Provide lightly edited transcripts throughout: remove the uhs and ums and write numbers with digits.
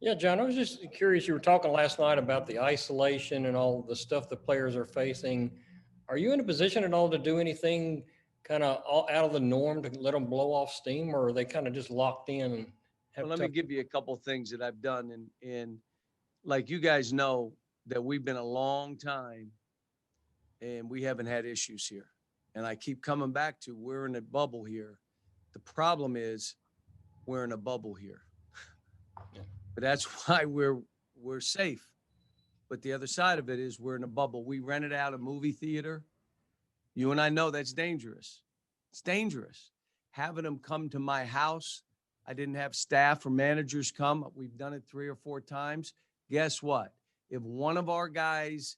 Yeah, John, I was just curious. You were talking last night about the isolation and all the stuff the players are facing. Are you in a position at all to do anything kind of out of the norm to let them blow off steam, or are they kind of just locked in and Well, have let me tough? give you a couple things that I've done, and like you guys know that we've been a long time and we haven't had issues here. And I keep coming back to we're in a bubble here. The problem is we're in a bubble here. Yeah. But that's why we're safe. But the other side of it is we're in a bubble. We rented out a movie theater. You and I know that's dangerous. It's dangerous. Having them come to my house. I didn't have staff or managers come. We've done it 3 or 4 times. Guess what? If one of our guys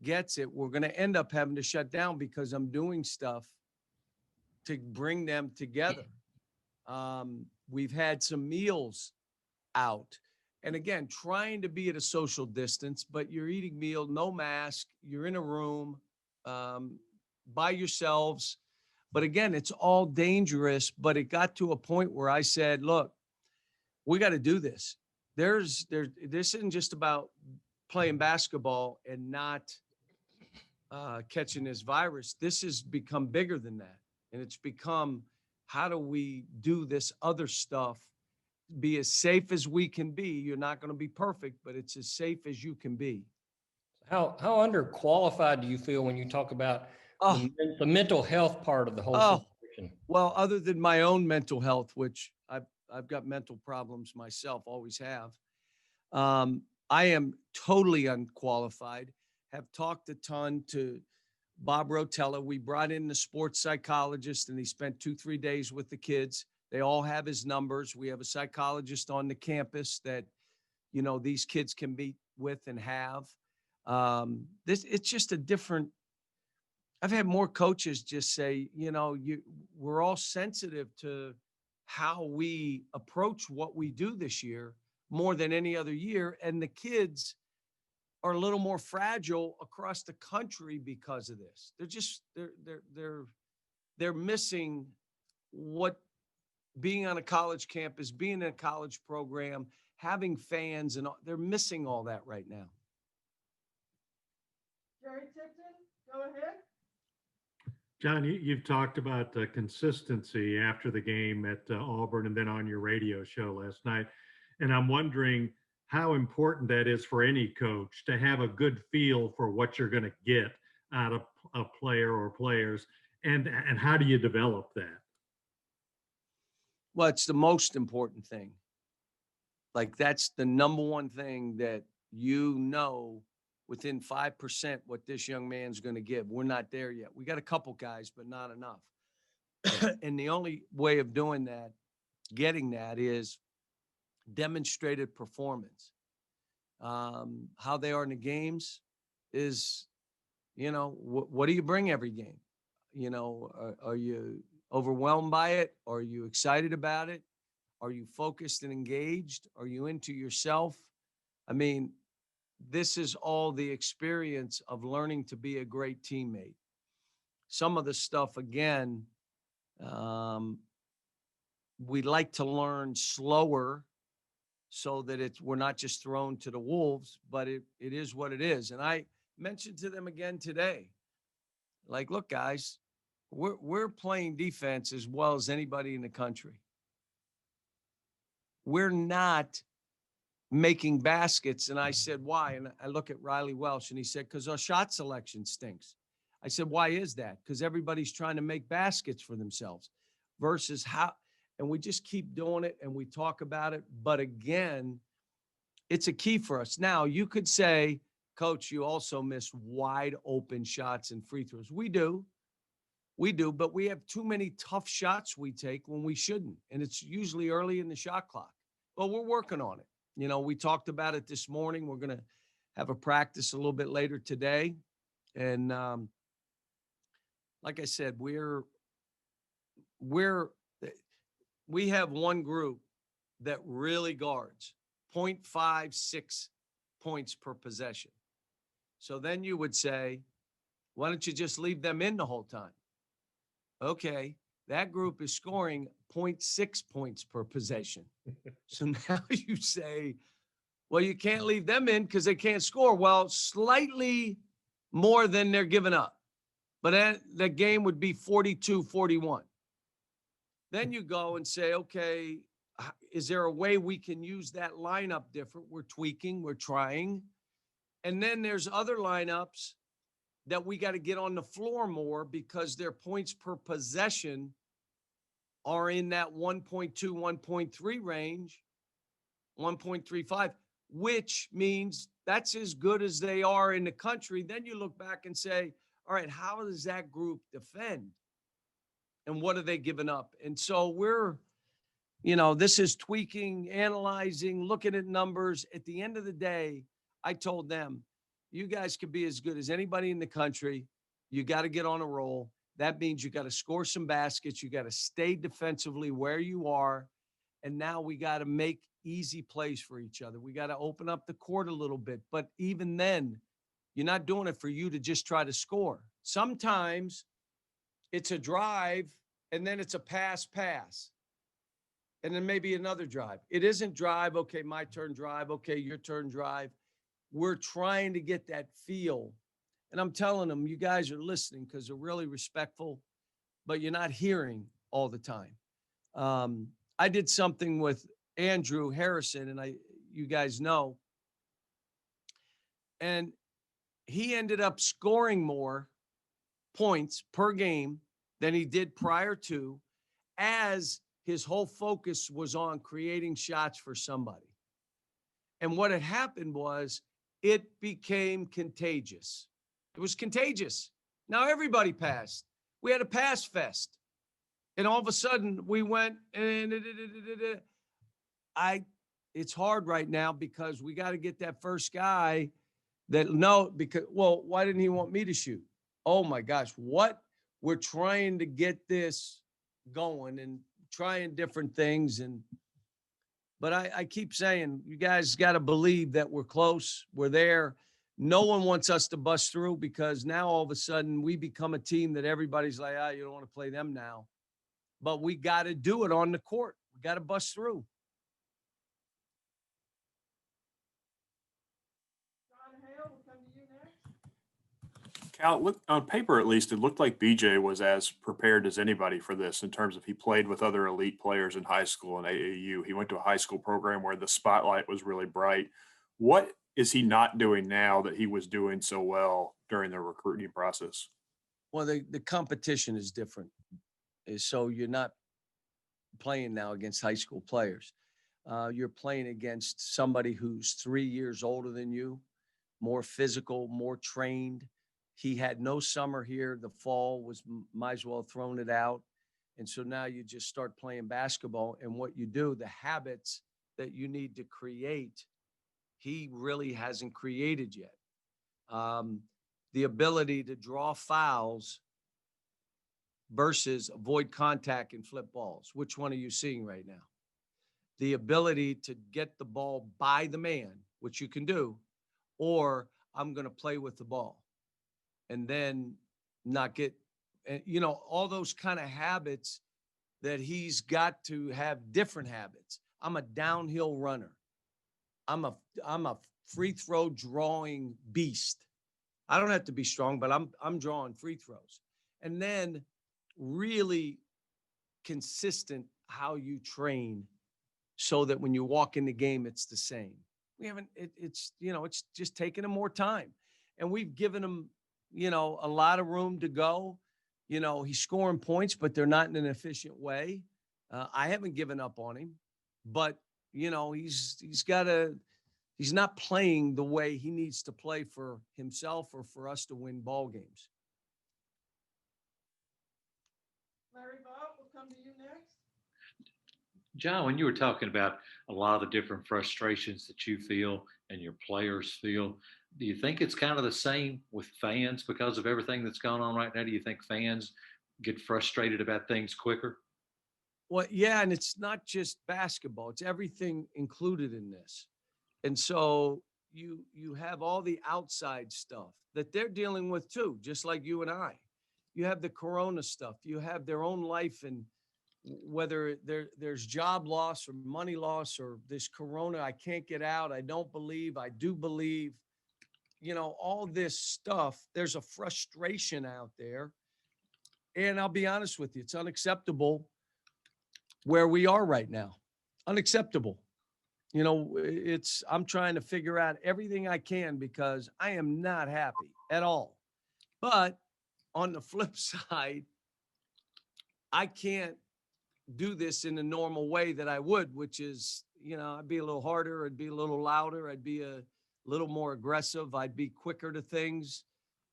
gets it, we're going to end up having to shut down because I'm doing stuff to bring them together. We've had some meals out. And again, trying to be at a social distance, but you're eating meal, no mask, you're in a room um, by yourselves. But again, it's all dangerous. But it got to a point where I said, look, we got to do this. This isn't just about playing basketball and not catching this virus. This has become bigger than that. And it's become, how do we do this other stuff, be as safe as we can be? You're not going to be perfect, but it's as safe as you can be. How underqualified do you feel when you talk about Oh, the mental health part of the whole oh, situation? well, other than my own mental health, which I've got mental problems myself, always have. I am totally unqualified. Have talked a ton to Bob Rotella. We brought in the sports psychologist, and he spent 2, 3 days with the kids. They all have his numbers. We have a psychologist on the campus that these kids can meet with and have. This it's just a different. I've had more coaches just say, we're all sensitive to how we approach what we do this year more than any other year, and the kids are a little more fragile across the country because of this. They're missing what being on a college campus, being in a college program, having fans, and they're missing all that right now. Jerry Tipton, go ahead. John, you've talked about consistency after the game at Auburn and then on your radio show last night. And I'm wondering how important that is for any coach to have a good feel for what you're going to get out of a player or players. And how do you develop that? Well, it's the most important thing. Like, that's the number one thing that within 5% what this young man's going to give. We're not there yet. We got a couple guys, but not enough. And the only way of doing that, getting that, is demonstrated performance. How they are in the games is, what do you bring every game? Are you overwhelmed by it? Are you excited about it? Are you focused and engaged? Are you into yourself? I mean, this is all the experience of learning to be a great teammate. Some of the stuff, again, we like to learn slower so that we're not just thrown to the wolves, but it is what it is. And I mentioned to them again today, like, look, guys, we're playing defense as well as anybody in the country. We're not making baskets. And I said, why? And I look at Riley Welsh, and he said, because our shot selection stinks. I said, why is that? Because everybody's trying to make baskets for themselves versus how, and we just keep doing it and we talk about it. But again, it's a key for us. Now, you could say, Coach, you also miss wide open shots and free throws. We do, but we have too many tough shots we take when we shouldn't. And it's usually early in the shot clock. Well, we're working on it. We talked about it this morning. We're going to have a practice a little bit later today. And like I said, we have one group that really guards 0.56 points per possession. So then you would say, why don't you just leave them in the whole time? Okay, that group is scoring 0.6 points per possession. So now you say, Well, you can't leave them in because they can't score. Well, slightly more than they're giving up. But that game would be 42-41. Then you go and say, okay, is there a way we can use that lineup different? We're tweaking, we're trying. And then there's other lineups that we got to get on the floor more because their points per possession are in that 1.2, 1.3 range, 1.35, which means that's as good as they are in the country. Then you look back and say, all right, how does that group defend? And what are they giving up? And so this is tweaking, analyzing, looking at numbers. At the end of the day, I told them, you guys could be as good as anybody in the country. You got to get on a roll. That means you got to score some baskets. You got to stay defensively where you are. And now we got to make easy plays for each other. We got to open up the court a little bit. But even then, you're not doing it for you to just try to score. Sometimes it's a drive and then it's a pass. And then maybe another drive. It isn't drive. Okay, my turn drive. Okay, your turn drive. We're trying to get that feel. And I'm telling them, you guys are listening because they're really respectful, but you're not hearing all the time. I did something with Andrew Harrison, and you guys know, and he ended up scoring more points per game than he did prior to, as his whole focus was on creating shots for somebody. And what had happened was it became contagious. It was contagious. Now everybody passed. We had a pass fest. And all of a sudden we went and it's hard right now because we got to get that first guy why didn't he want me to shoot? Oh my gosh, what? We're trying to get this going and trying different things. But I keep saying, you guys got to believe that we're close. We're there. No one wants us to bust through because now all of a sudden we become a team that everybody's like, you don't want to play them now. But we got to do it on the court. We got to bust through. John Hale will come to you next. Cal, look, on paper at least, it looked like BJ was as prepared as anybody for this in terms of he played with other elite players in high school and AAU. He went to a high school program where the spotlight was really bright. What is he not doing now that he was doing so well during the recruiting process? Well, the competition is different. So you're not playing now against high school players. You're playing against somebody who's 3 years older than you, more physical, more trained. He had no summer here. The fall might as well have thrown it out. And so now you just start playing basketball. And what you do, the habits that you need to create, he really hasn't created yet. The ability to draw fouls versus avoid contact and flip balls. Which one are you seeing right now? The ability to get the ball by the man, which you can do, or I'm going to play with the ball and then not get, all those kind of habits that he's got to have different habits. I'm a downhill runner. I'm a free throw drawing beast. I don't have to be strong, but I'm drawing free throws. And then really consistent how you train so that when you walk in the game, it's the same. It's just taking him more time. And we've given him, a lot of room to go. He's scoring points, but they're not in an efficient way. I haven't given up on him, but he's not playing the way he needs to play for himself or for us to win ball games. Larry Bob will come to you next. John, when you were talking about a lot of the different frustrations that you feel and your players feel, do you think it's kind of the same with fans because of everything that's going on right now? Do you think fans get frustrated about things quicker? Well, yeah, and it's not just basketball. It's everything included in this. And so you have all the outside stuff that they're dealing with too, just like you and I. You have the corona stuff. You have their own life and whether there's job loss or money loss or this corona, I can't get out, I don't believe, I do believe, all this stuff, there's a frustration out there. And I'll be honest with you, it's unacceptable where we are right now. Unacceptable. I'm trying to figure out everything I can because I am not happy at all. But on the flip side, I can't do this in the normal way that I would, which is, I'd be a little harder, I'd be a little louder, I'd be a little more aggressive, I'd be quicker to things.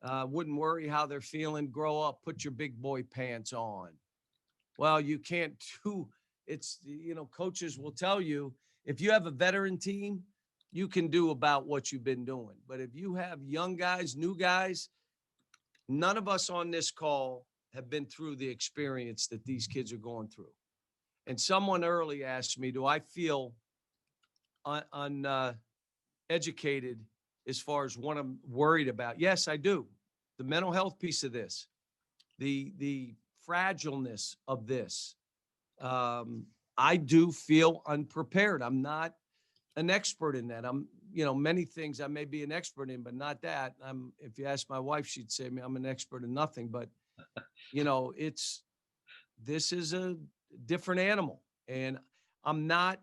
Wouldn't worry how they're feeling. Grow up, put your big boy pants on. Well, you can't do it's, coaches will tell you if you have a veteran team, you can do about what you've been doing. But if you have young guys, new guys, none of us on this call have been through the experience that these kids are going through. And someone early asked me, do I feel uneducated as far as what I'm worried about? Yes, I do. The mental health piece of this, the fragileness of this. I do feel unprepared. I'm not an expert in that. I'm, many things I may be an expert in, but not that. If you ask my wife, she'd say I'm an expert in nothing, but this is a different animal. And I'm not,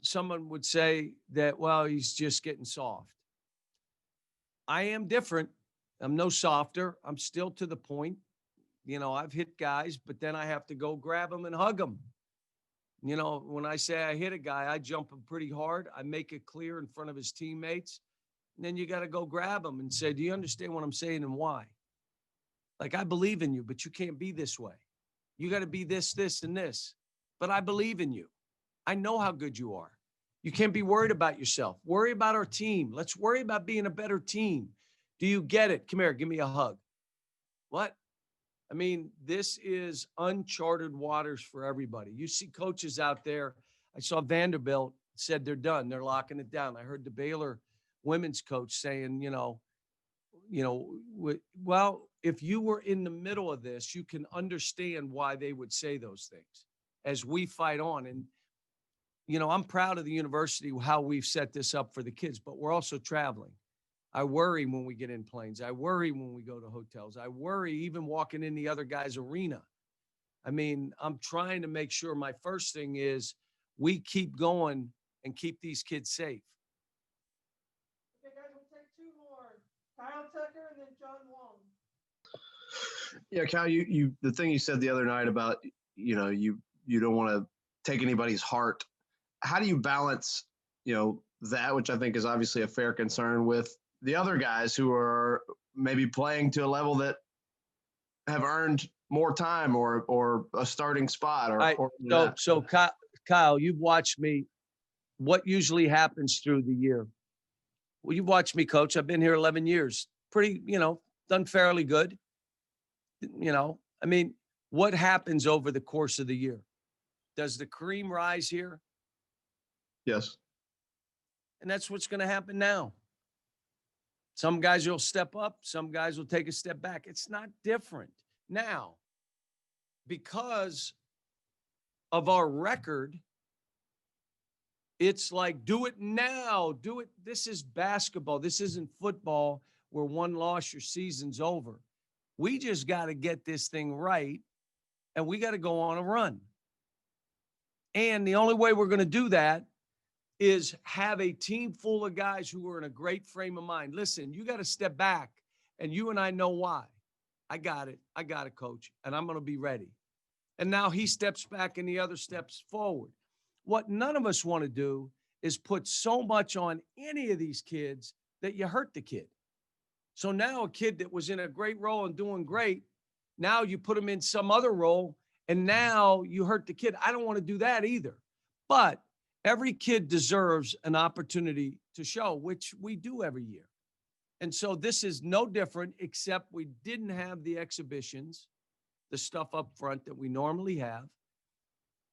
someone would say that, well, he's just getting soft. I am different. I'm no softer. I'm still to the point. I've hit guys, but then I have to go grab them and hug them. When I say I hit a guy, I jump him pretty hard. I make it clear in front of his teammates. And then you got to go grab him and say, do you understand what I'm saying and why? Like, I believe in you, but you can't be this way. You got to be this, this, and this. But I believe in you. I know how good you are. You can't be worried about yourself. Worry about our team. Let's worry about being a better team. Do you get it? Come here, give me a hug. What? I mean, this is uncharted waters for everybody. You see coaches out there. I saw Vanderbilt said they're done. They're locking it down. I heard the Baylor women's coach saying, well, if you were in the middle of this, you can understand why they would say those things as we fight on. And, I'm proud of the university, how we've set this up for the kids, but we're also traveling. I worry when we get in planes. I worry when we go to hotels. I worry even walking in the other guy's arena. I mean, I'm trying to make sure my first thing is we keep going and keep these kids safe. Okay, guys, we'll take two more. Kyle Tucker and then John Wong. Yeah, Cal, you the thing you said the other night about, you don't want to take anybody's heart. How do you balance, that, which I think is obviously a fair concern, with the other guys who are maybe playing to a level that have earned more time or a starting spot So Kyle, you've watched me. What usually happens through the year? Well, you've watched me coach. I've been here 11 years. Pretty, done fairly good. I mean, what happens over the course of the year? Does the cream rise here? Yes. And that's what's going to happen now. Some guys will step up. Some guys will take a step back. It's not different now because of our record. It's like, do it now. Do it. This is basketball. This isn't football where one loss, your season's over. We just got to get this thing right, and we got to go on a run. And the only way we're going to do that is have a team full of guys who are in a great frame of mind. Listen, you got to step back, and you and I know why. I got it, coach, and I'm going to be ready. And now he steps back and the other steps forward. What none of us want to do is put so much on any of these kids that you hurt the kid. So now a kid that was in a great role and doing great, now you put him in some other role, and now you hurt the kid. I don't want to do that either. But every kid deserves an opportunity to show, which we do every year. And so this is no different, except we didn't have the exhibitions, the stuff up front that we normally have.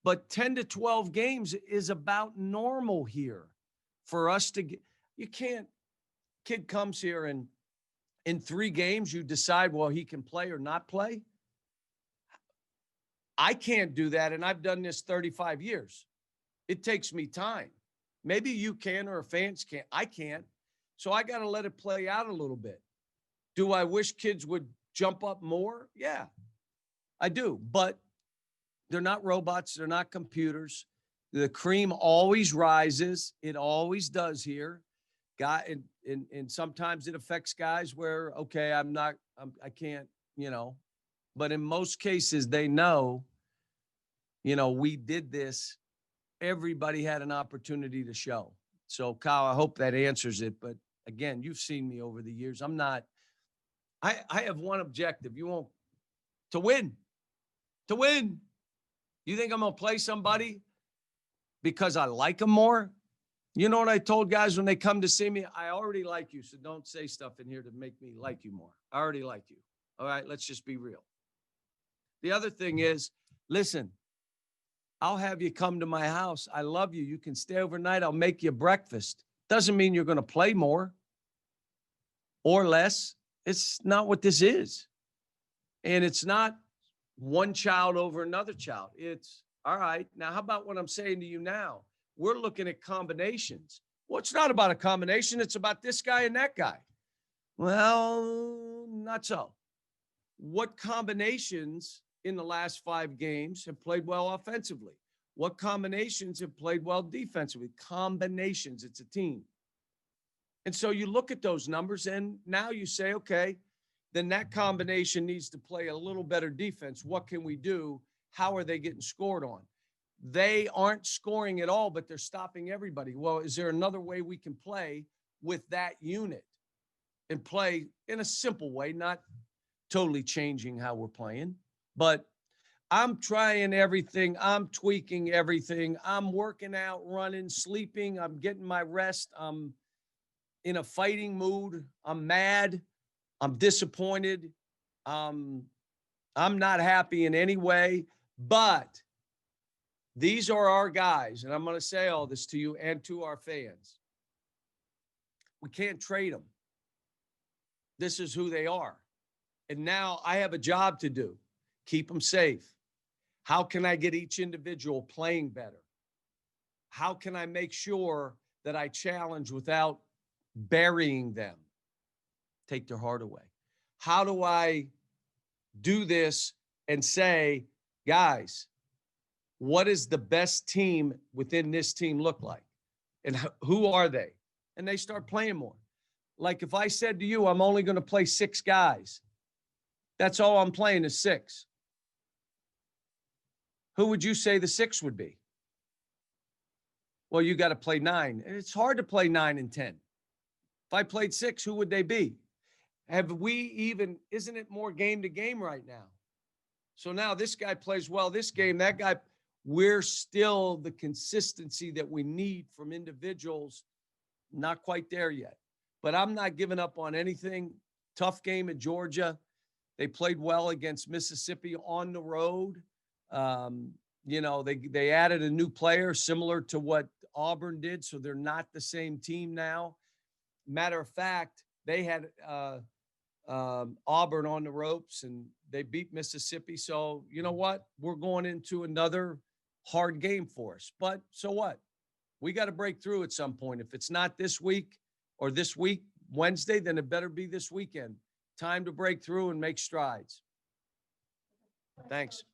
But 10 to 12 games is about normal here for us to get. You can't, kid comes here and in 3 games, you decide, well, he can play or not play. I can't do that, and I've done this 35 years. It takes me time. Maybe you can or fans can't. I can't. So I got to let it play out a little bit. Do I wish kids would jump up more? Yeah, I do. But they're not robots. They're not computers. The cream always rises. It always does here. And sometimes it affects guys where, okay, I can't, but in most cases they know, we did this. Everybody had an opportunity to show. So Kyle, I hope that answers it. But again, you've seen me over the years. I have one objective. To win. You think I'm going to play somebody because I like them more? You know what I told guys when they come to see me? I already like you, so don't say stuff in here to make me like you more. I already like you. All right, let's just be real. The other thing is, listen, I'll have you come to my house. I love you. You can stay overnight. I'll make you breakfast. Doesn't mean you're going to play more or less. It's not what this is. And it's not one child over another child. It's, all right, now how about what I'm saying to you now? We're looking at combinations. Well, it's not about a combination. It's about this guy and that guy. Well, not so. What combinations in the last 5 games have played well offensively? What combinations have played well defensively? Combinations. It's a team. And so you look at those numbers and now you say, okay, then that combination needs to play a little better defense. What can we do? How are they getting scored on? They aren't scoring at all, but they're stopping everybody. Well, is there another way we can play with that unit and play in a simple way, not totally changing how we're playing? But I'm trying everything. I'm tweaking everything. I'm working out, running, sleeping. I'm getting my rest. I'm in a fighting mood. I'm mad. I'm disappointed. I'm not happy in any way, but these are our guys. And I'm going to say all this to you and to our fans. We can't trade them. This is who they are. And now I have a job to do. Keep them safe. How can I get each individual playing better? How can I make sure that I challenge without burying them? Take their heart away. How do I do this and say, guys, what does the best team within this team look like? And who are they? And they start playing more. Like if I said to you, I'm only going to play 6 guys. That's all I'm playing is 6. Who would you say the 6 would be? Well, you got to play 9. And it's hard to play 9 and 10. If I played 6, who would they be? Isn't it more game to game right now? So now this guy plays well this game, that guy, we're still the consistency that we need from individuals, not quite there yet. But I'm not giving up on anything. Tough game at Georgia. They played well against Mississippi on the road. They added a new player similar to what Auburn did, so they're not the same team now. Matter of fact, they had Auburn on the ropes and they beat Mississippi. So you know what? We're going into another hard game for us. But so what? We got to break through at some point. If it's not this week or this week, Wednesday, then it better be this weekend. Time to break through and make strides. Thanks.